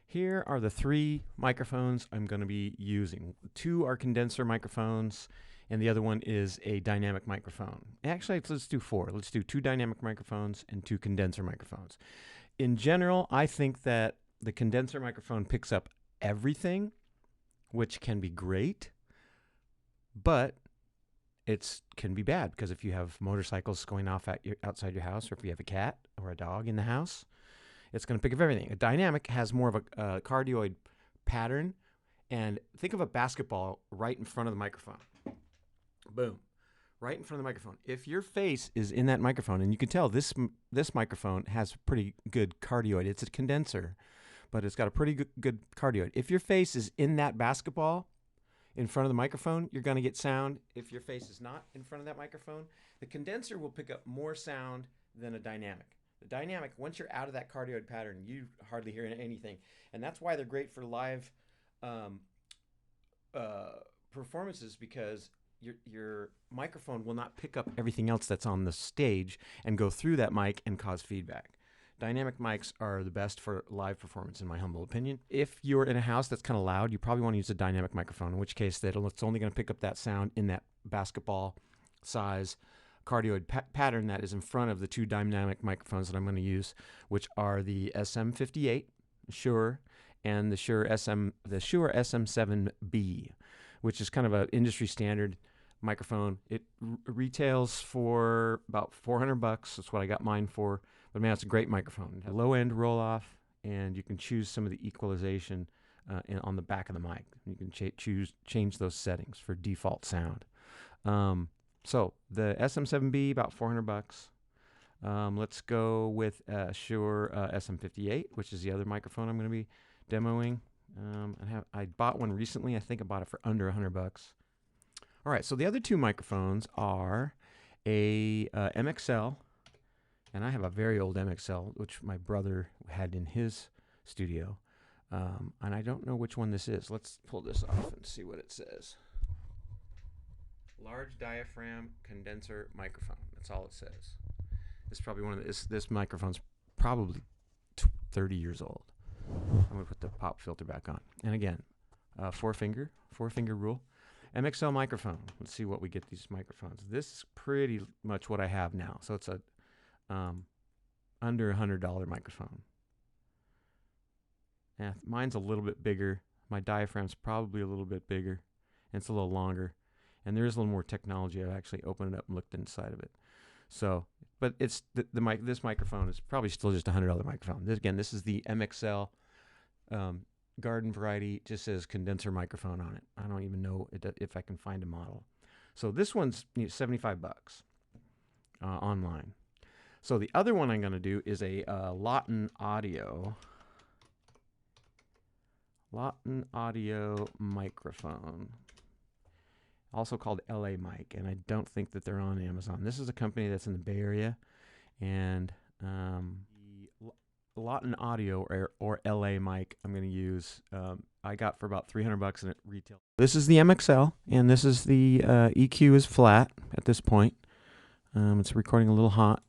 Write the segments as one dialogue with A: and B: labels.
A: Here are the 3 microphones I'm going to be using. 2 are condenser microphones, and the other one is a dynamic microphone. Actually, let's do 4. Let's do 2 dynamic microphones and 2 condenser microphones. In general, I think that the condenser microphone picks up everything, which can be great, but it can be bad because if you have motorcycles going off outside your house, or if you have a cat or a dog in the house, it's going to pick up everything. A dynamic has more of a cardioid pattern, and think of a basketball right in front of the microphone. Boom. Right in front of the microphone. If your face is in that microphone, and you can tell this microphone has pretty good cardioid. It's a condenser, but it's got a pretty good cardioid. If your face is in that basketball in front of the microphone, you're going to get sound. If your face is not in front of that microphone, the condenser will pick up more sound than a dynamic. The dynamic, once you're out of that cardioid pattern, you hardly hear anything. And that's why they're great for live performances, because your microphone will not pick up everything else that's on the stage and go through that mic and cause feedback. Dynamic mics are the best for live performance, in my humble opinion. If you're in a house that's kind of loud, you probably want to use a dynamic microphone, in which case it's only going to pick up that sound in that basketball size cardioid pattern that is in front of the 2 dynamic microphones that I'm going to use, which are the SM58 Shure and the Shure SM7B, which is kind of an industry standard microphone. It retails for about $400. That's what I got mine for. But man, it's a great microphone. A low end roll off, and you can choose some of the equalization on the back of the mic. You can change those settings for default sound. So the SM7B, about $400. Let's go with Shure SM58, which is the other microphone I'm going to be demoing. I bought one recently. I think I bought it for under $100. All right, so the other 2 microphones are a MXL, and I have a very old MXL, which my brother had in his studio, and I don't know which one this is. Let's pull this off and see what it says. Large diaphragm condenser microphone. That's all it says. It's probably one of this microphone's probably 30 years old. I'm going to put the pop filter back on. And again, four finger rule. MXL microphone. Let's see what we get these microphones. This is pretty much what I have now. So it's a under $100 microphone. Yeah, mine's a little bit bigger. My diaphragm's probably a little bit bigger, and it's a little longer. And there is a little more technology. I've actually opened it up and looked inside of it. So, but it's this microphone is probably still just a $100 microphone. This is the MXL garden variety. It just says condenser microphone on it. I don't even know if I can find a model. So this one's $75 online. So the other one I'm going to do is a Lauten audio microphone, also called LA Mic, and I don't think that they're on Amazon. This is a company that's in the Bay Area, and the Lauten Audio or LA Mic I'm going to use. I got for about $300 in it retail. This is the MXL, and this is the EQ is flat at this point. It's recording a little hot.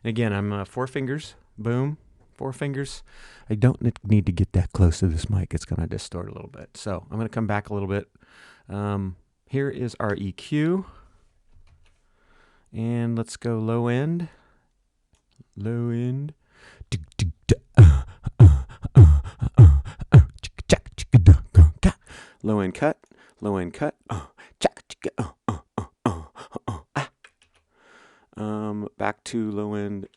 A: And again, I'm 4 fingers, boom, 4 fingers. I don't need to get that close to this mic. It's going to distort a little bit. So I'm going to come back a little bit. Here is our EQ. And let's go low end. Low end. Low end cut. Low end cut. Back to low end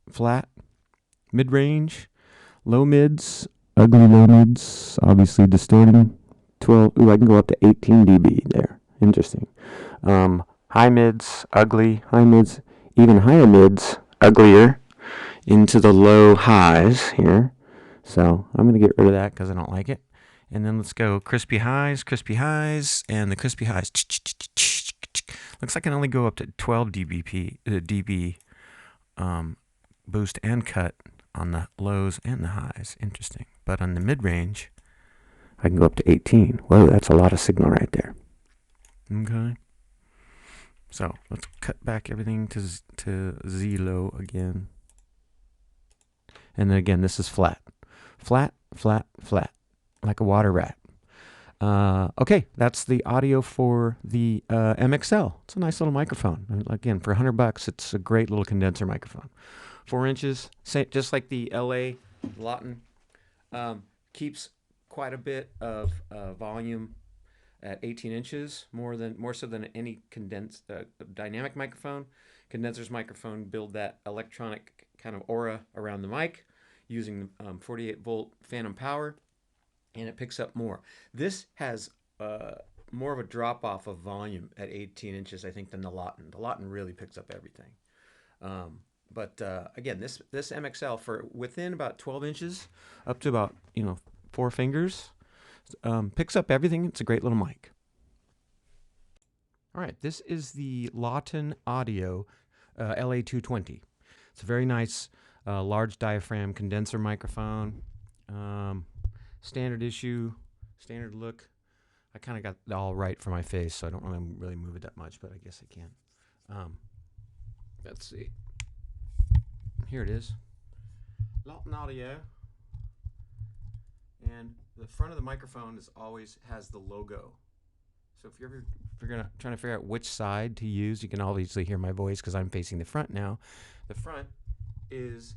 A: flat. Mid range. Low mids. Ugly low mids. Obviously distorting. 12. Ooh, I can go up to 18 dB there. Interesting. High mids, ugly. High mids, even higher mids, uglier. Into the low highs here. So I'm going to get rid of that because I don't like it. And then let's go crispy highs, and the crispy highs. Looks like I can only go up to 12 dB boost and cut on the lows and the highs. Interesting. But on the mid range, I can go up to 18. Whoa, that's a lot of signal right there. Okay. So let's cut back everything to Z low again. And then again, this is flat. Flat, flat, flat, like a water rat. Okay, that's the audio for the MXL. It's a nice little microphone. And again, for $100, it's a great little condenser microphone. 4 inches, just like the LA Lauten, keeps quite a bit of volume at 18 inches, more so than any dynamic microphone. Condenser's microphone build that electronic kind of aura around the mic using 48 volt phantom power, and it picks up more. This has more of a drop off of volume at 18 inches, I think, than the Lauten. The Lauten really picks up everything. But again, this MXL for within about 12 inches, up to about 4 fingers, picks up everything. It's a great little mic. All right, this is the Lauten Audio LA220. It's a very nice large diaphragm condenser microphone. Standard issue, standard look. I kind of got it all right for my face, so I don't really move it that much, but I guess I can. Let's see. Here it is. Lauten Audio. And the front of the microphone always has the logo. So if you're trying to figure out which side to use, you can obviously hear my voice because I'm facing the front now. The front is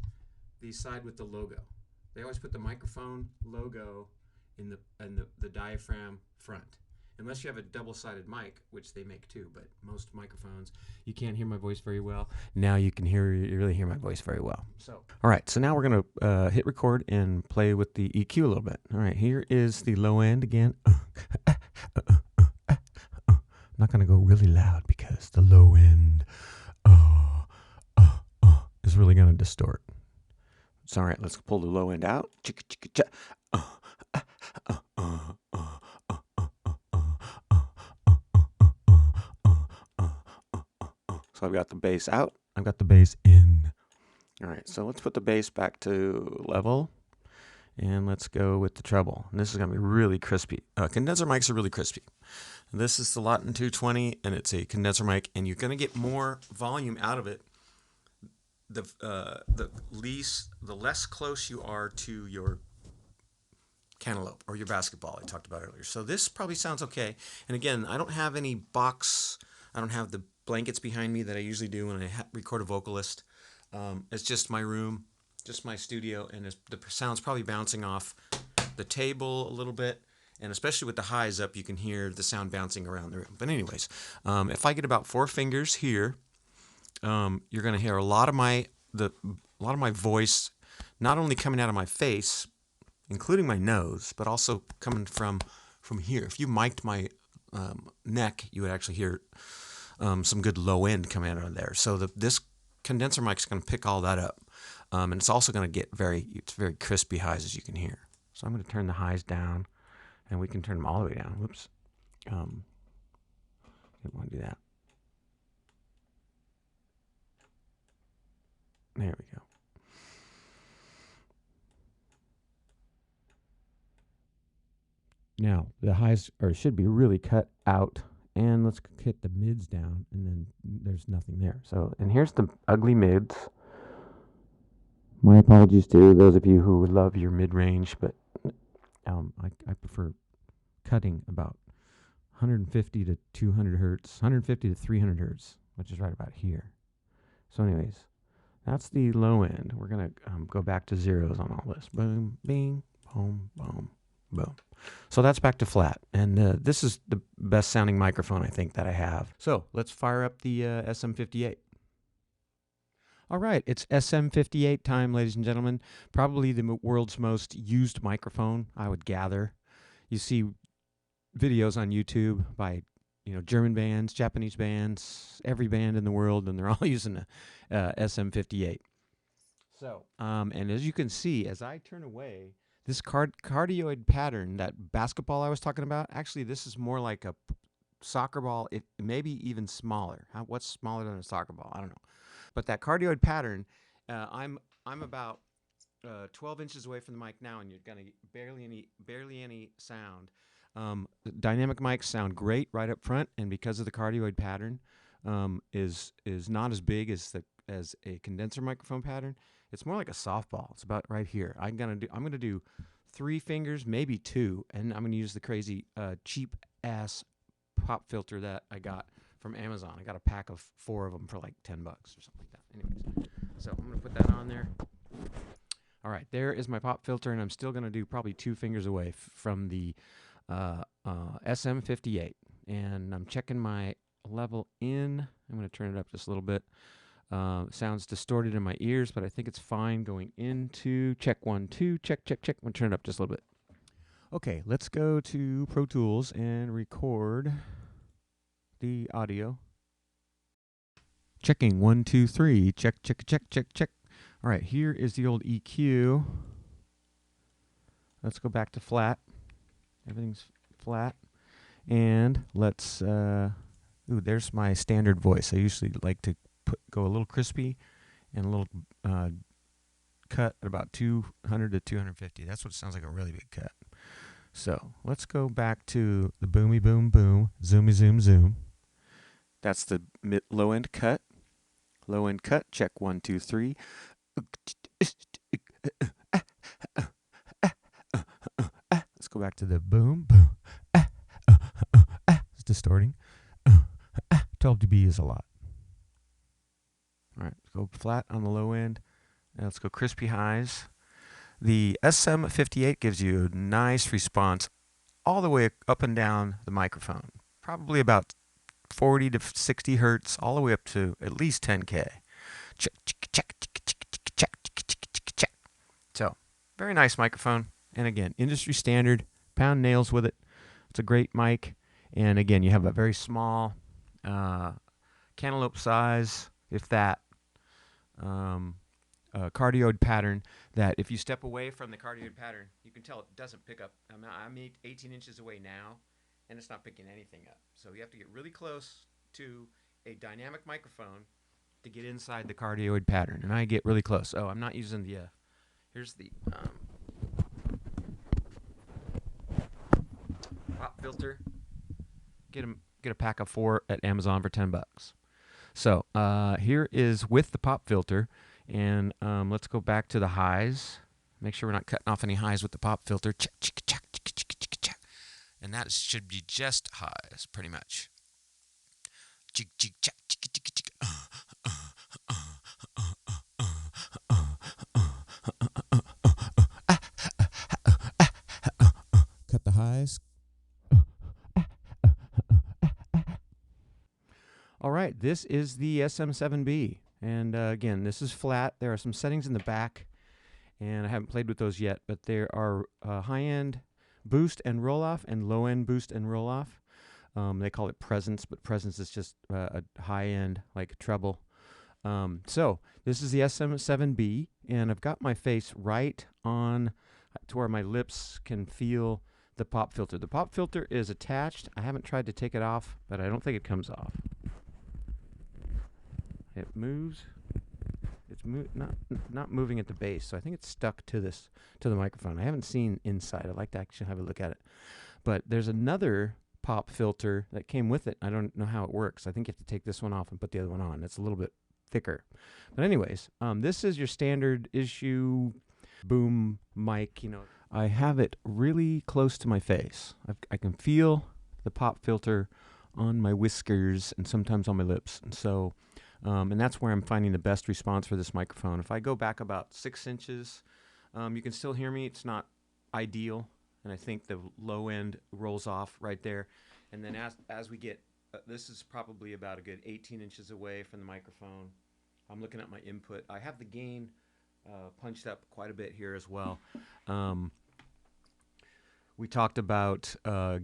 A: the side with the logo. They always put the microphone logo in the diaphragm front. Unless you have a double-sided mic, which they make too, but most microphones, you can't hear my voice very well. Now you can really hear my voice very well. So, all right, so now we're going to hit record and play with the EQ a little bit. All right, here is the low end again. I'm not going to go really loud because the low end is really going to distort. So, all right, let's pull the low end out. So I've got the bass out, I've got the bass in. All right, so let's put the bass back to level, and let's go with the treble. And this is gonna be really crispy. Condenser mics are really crispy. This is the Lauten 220, and it's a condenser mic, and you're gonna get more volume out of it the less close you are to your cantaloupe or your basketball I talked about earlier. So this probably sounds okay. And again, I don't have any box. I don't have the blankets behind me that I usually do when I record a vocalist. It's just my room, just my studio, and the sound's probably bouncing off the table a little bit. And especially with the highs up, you can hear the sound bouncing around the room. But anyways, if I get about 4 fingers here, you're going to hear a lot of my voice, not only coming out of my face, including my nose, but also coming from here. If you mic'd my neck, you would actually hear some good low end coming out of there. So this condenser mic is going to pick all that up, and it's also going to get very crispy highs, as you can hear. So I'm going to turn the highs down, and we can turn them all the way down. Whoops, didn't want to do that. There we go. Now the highs should be really cut out, and let's hit the mids down, and then there's nothing there. So, and here's the ugly mids. My apologies to those of you who love your mid-range, but I prefer cutting about 150 to 200 hertz, 150 to 300 hertz, which is right about here. So anyways, that's the low end. We're going to go back to zeros on all this. Boom, bing, boom, boom, boom. So that's back to flat. And this is the best sounding microphone I think that I have. So let's fire up the SM58. All right, it's SM58 time, ladies and gentlemen. Probably the world's most used microphone, I would gather. You see videos on YouTube by German bands, Japanese bands, every band in the world, and they're all using a SM58. So, and as you can see, as I turn away, this cardioid pattern, that basketball I was talking about, actually this is more like a soccer ball, maybe even smaller. What's smaller than a soccer ball? I don't know. But that cardioid pattern, I'm about 12 inches away from the mic now, and you're gonna get barely any sound. Dynamic mics sound great right up front, and because of the cardioid pattern, is not as big as a condenser microphone pattern. It's more like a softball. It's about right here. I'm gonna do 3 fingers, maybe 2, and I'm gonna use the crazy cheap ass pop filter that I got from Amazon. I got a pack of 4 of them for like $10 or something like that. Anyways, so I'm gonna put that on there. All right, there is my pop filter, and I'm still gonna do probably 2 fingers away from the SM58, and I'm checking my level in. I'm gonna turn it up just a little bit. Sounds distorted in my ears, but I think it's fine going into check 1, 2, check, check, check. I'm gonna turn it up just a little bit. Okay, let's go to Pro Tools and record the audio. Checking 1, 2, 3. Check, check, check, check, check. All right, here is the old EQ. Let's go back to flat. Everything's flat. And let's, ooh, there's my standard voice. I usually like to go a little crispy and a little cut at about 200 to 250. That's what it sounds like, a really big cut. So let's go back to the boomy boom boom, zoomy zoom zoom. That's the low end cut. Low end cut, check 1, 2, 3. Let's go back to the boom boom. It's distorting. 12 dB is a lot. All right, let's go flat on the low end. Now let's go crispy highs. The SM58 gives you a nice response all the way up and down the microphone. Probably about 40 to 60 hertz, all the way up to at least 10K. Check, check, check, check, check, check, check, check. So, very nice microphone. And again, industry standard, pound nails with it. It's a great mic. And again, you have a very small cantaloupe size, if that, cardioid pattern that if you step away from the cardioid pattern, you can tell it doesn't pick up. I'm 18 inches away now, and it's not picking anything up. So you have to get really close to a dynamic microphone to get inside the cardioid pattern. And I get really close. Oh, I'm not using the, here's the pop filter. Get a pack of 4 at Amazon for $10. So here is with the pop filter, and let's go back to the highs. Make sure we're not cutting off any highs with the pop filter. Check, check, check, check, check, check, check. And that should be just highs, pretty much. Check, check, check, check, check, check. Cut the highs. All right, this is the SM7B. And again, this is flat. There are some settings in the back, and I haven't played with those yet, but there are high-end boost and roll-off and low-end boost and roll-off. They call it presence, but presence is just a high-end, like treble. So this is the SM7B, and I've got my face right on to where my lips can feel the pop filter. The pop filter is attached. I haven't tried to take it off, but I don't think it comes off. It moves. It's not moving at the base, so I think it's stuck to the microphone. I haven't seen inside. I'd like to actually have a look at it. But there's another pop filter that came with it. I don't know how it works. I think you have to take this one off and put the other one on. It's a little bit thicker. But anyways, this is your standard issue boom mic. You know, I have it really close to my face. I can feel the pop filter on my whiskers and sometimes on my lips, and so. And that's where I'm finding the best response for this microphone. If I go back about 6 inches, you can still hear me. It's not ideal, and I think the low end rolls off right there. And then as we get, this is probably about a good 18 inches away from the microphone. I'm looking at my input. I have the gain punched up quite a bit here as well. We talked about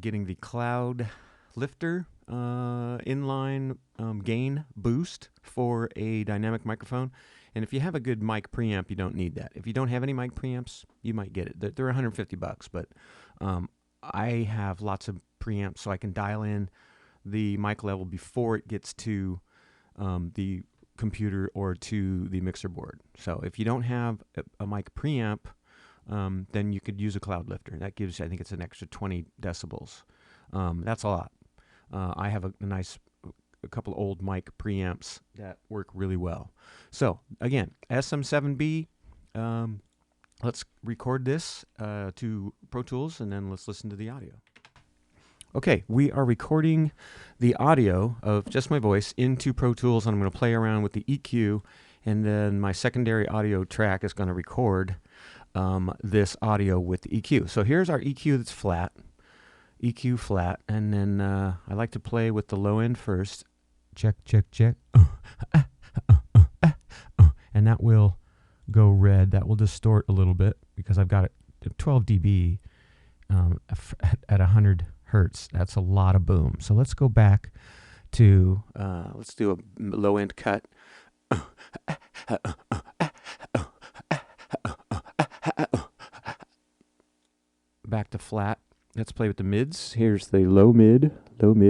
A: getting the cloud lifter inline gain boost for a dynamic microphone. And if you have a good mic preamp, you don't need that. If you don't have any mic preamps, you might get it. They're $150, but I have lots of preamps, so I can dial in the mic level before it gets to the computer or to the mixer board. So if you don't have a mic preamp, then you could use a cloud lifter. That gives, I think it's an extra 20 decibels. That's a lot. I have a couple old mic preamps that work really well. So again, SM7B, let's record this to Pro Tools, and then let's listen to the audio. Okay, we are recording the audio of just my voice into Pro Tools, and I'm going to play around with the EQ, and then my secondary audio track is going to record this audio with the EQ. So here's our EQ that's flat, EQ flat, and then I like to play with the low end first. Check, check, check. And that will go red. That will distort a little bit because I've got it at 12 dB at 100 hertz. That's a lot of boom. So let's go back to, let's do a low end cut. Back to flat. Let's play with the mids. Here's the low mid,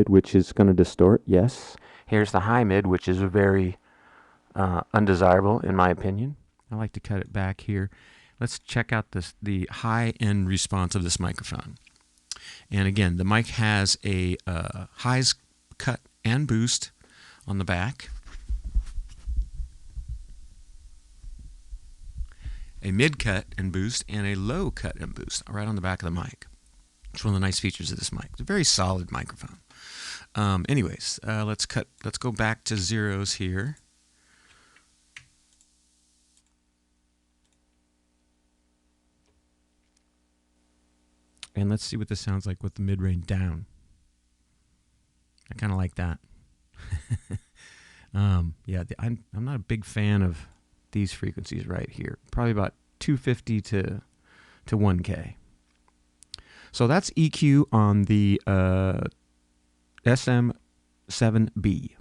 A: which is going to distort. Yes. Here's the high mid, which is very undesirable in my opinion. I like to cut it back here. Let's check out the high end response of this microphone. And again, the mic has a highs cut and boost on the back, a mid cut and boost, and a low cut and boost right on the back of the mic. It's one of the nice features of this mic. It's a very solid microphone. Anyways, let's go back to zeros here. And let's see what this sounds like with the mid-range down. I kind of like that. Yeah, I'm not a big fan of these frequencies right here. Probably about 250 to 1K. So that's EQ on the SM7B.